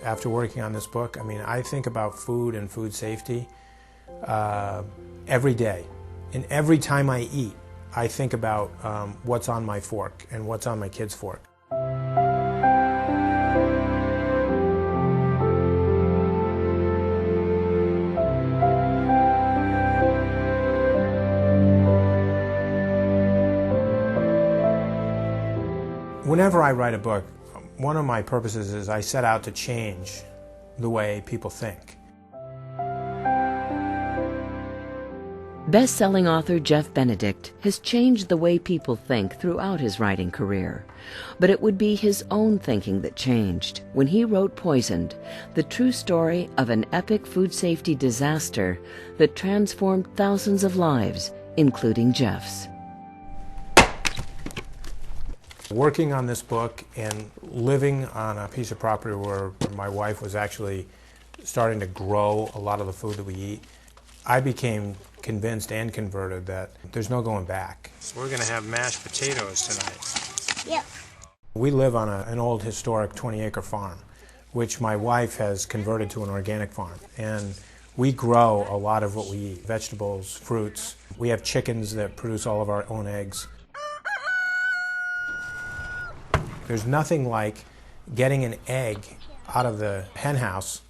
after working on this book. I mean, I think about food and food safety every day. And every time I eat, I think about what's on my fork and what's on my kid's fork. Whenever I write a book, one of my purposes is I set out to change the way people think. Best-selling author Jeff Benedict has changed the way people think throughout his writing career. But it would be his own thinking that changed when he wrote Poisoned, the true story of an epic food safety disaster that transformed thousands of lives, including Jeff's. Working on this book and living on a piece of property where my wife was actually starting to grow a lot of the food that we eat, I became convinced and converted that there's no going back. So we're going to have mashed potatoes tonight. Yep. We live on an old historic 20-acre farm, which my wife has converted to an organic farm. And we grow a lot of what we eat, vegetables, fruits. We have chickens that produce all of our own eggs. There's nothing like getting an egg out of the hen house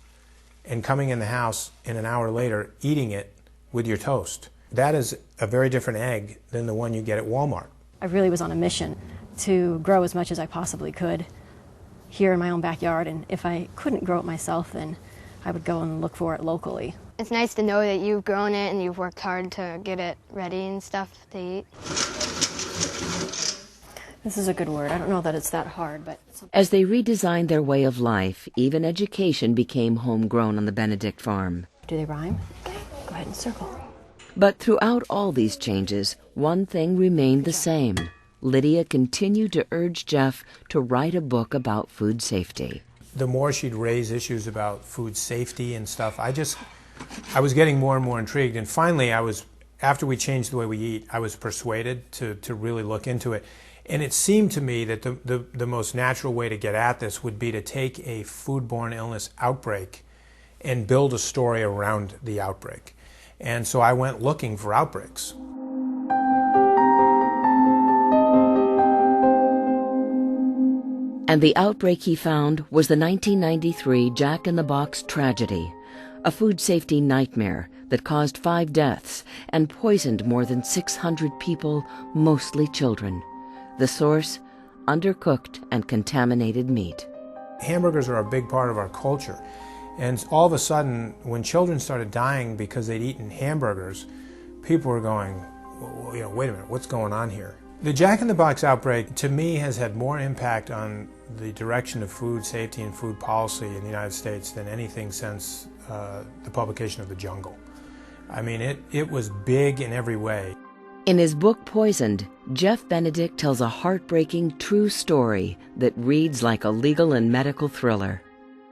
and coming in the house and an hour later eating it with your toast. That is a very different egg than the one you get at Walmart. I really was on a mission to grow as much as I possibly could here in my own backyard, and if I couldn't grow it myself, then I would go and look for it locally. It's nice to know that you've grown it and you've worked hard to get it ready and stuff to eat. This is a good word. I don't know that it's that hard, but... As they redesigned their way of life, even education became homegrown on the Benedict farm. Do they rhyme? Okay, go ahead and circle. But throughout all these changes, one thing remained the same. Lydia continued to urge Jeff to write a book about food safety. The more she'd raise issues about food safety and stuff, I was getting more and more intrigued. And finally, after we changed the way we eat, I was persuaded to really look into it. And it seemed to me that the most natural way to get at this would be to take a foodborne illness outbreak and build a story around the outbreak. And so I went looking for outbreaks. And the outbreak he found was the 1993 Jack-in-the-Box tragedy, a food safety nightmare that caused 5 deaths and poisoned more than 600 people, mostly children. The source, undercooked and contaminated meat. Hamburgers are a big part of our culture. And all of a sudden, when children started dying because they'd eaten hamburgers, people were going, well, wait a minute, what's going on here? The Jack-in-the-Box outbreak, to me, has had more impact on the direction of food safety and food policy in the United States than anything since the publication of The Jungle. I mean, it was big in every way. In his book Poisoned, Jeff Benedict tells a heartbreaking true story that reads like a legal and medical thriller.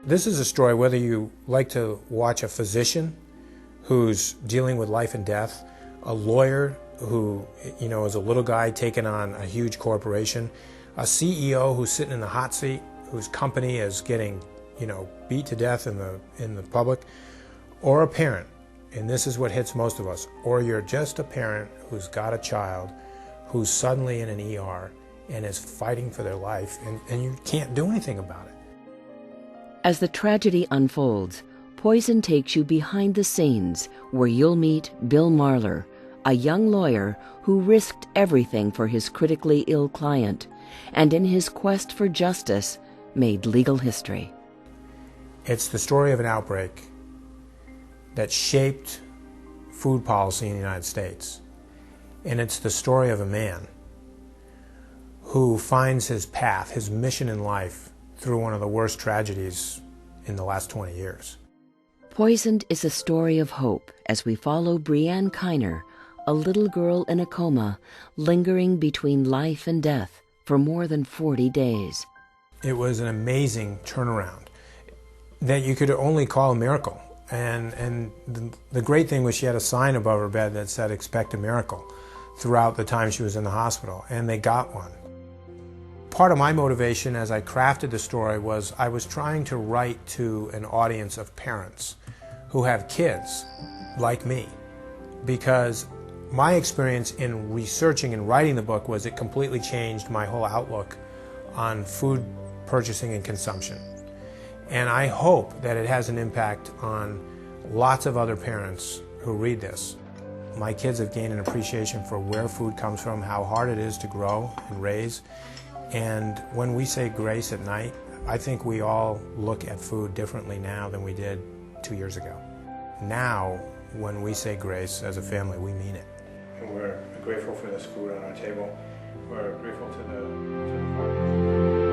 This is a story, whether you like to watch a physician who's dealing with life and death, a lawyer who, is a little guy taking on a huge corporation, a CEO who's sitting in the hot seat, whose company is getting, beat to death in the public, or a parent. And this is what hits most of us. Or you're just a parent who's got a child who's suddenly in an ER and is fighting for their life, and you can't do anything about it. As the tragedy unfolds, Poison takes you behind the scenes where you'll meet Bill Marler, a young lawyer who risked everything for his critically ill client, and in his quest for justice, made legal history. It's the story of an outbreak that shaped food policy in the United States. And it's the story of a man who finds his path, his mission in life, through one of the worst tragedies in the last 20 years. Poisoned is a story of hope as we follow Brianne Kiner, a little girl in a coma, lingering between life and death for more than 40 days. It was an amazing turnaround that you could only call a miracle. And the great thing was she had a sign above her bed that said, "Expect a miracle," throughout the time she was in the hospital, and they got one. part of my motivation as I crafted the story was I was trying to write to an audience of parents who have kids like me, because my experience in researching and writing the book was it completely changed my whole outlook on food purchasing and consumption. And I hope that it has an impact on lots of other parents who read this. My kids have gained an appreciation for where food comes from, how hard it is to grow and raise. And when we say grace at night, I think we all look at food differently now than we did 2 years ago. Now, when we say grace as a family, we mean it. And we're grateful for this food on our table. We're grateful to the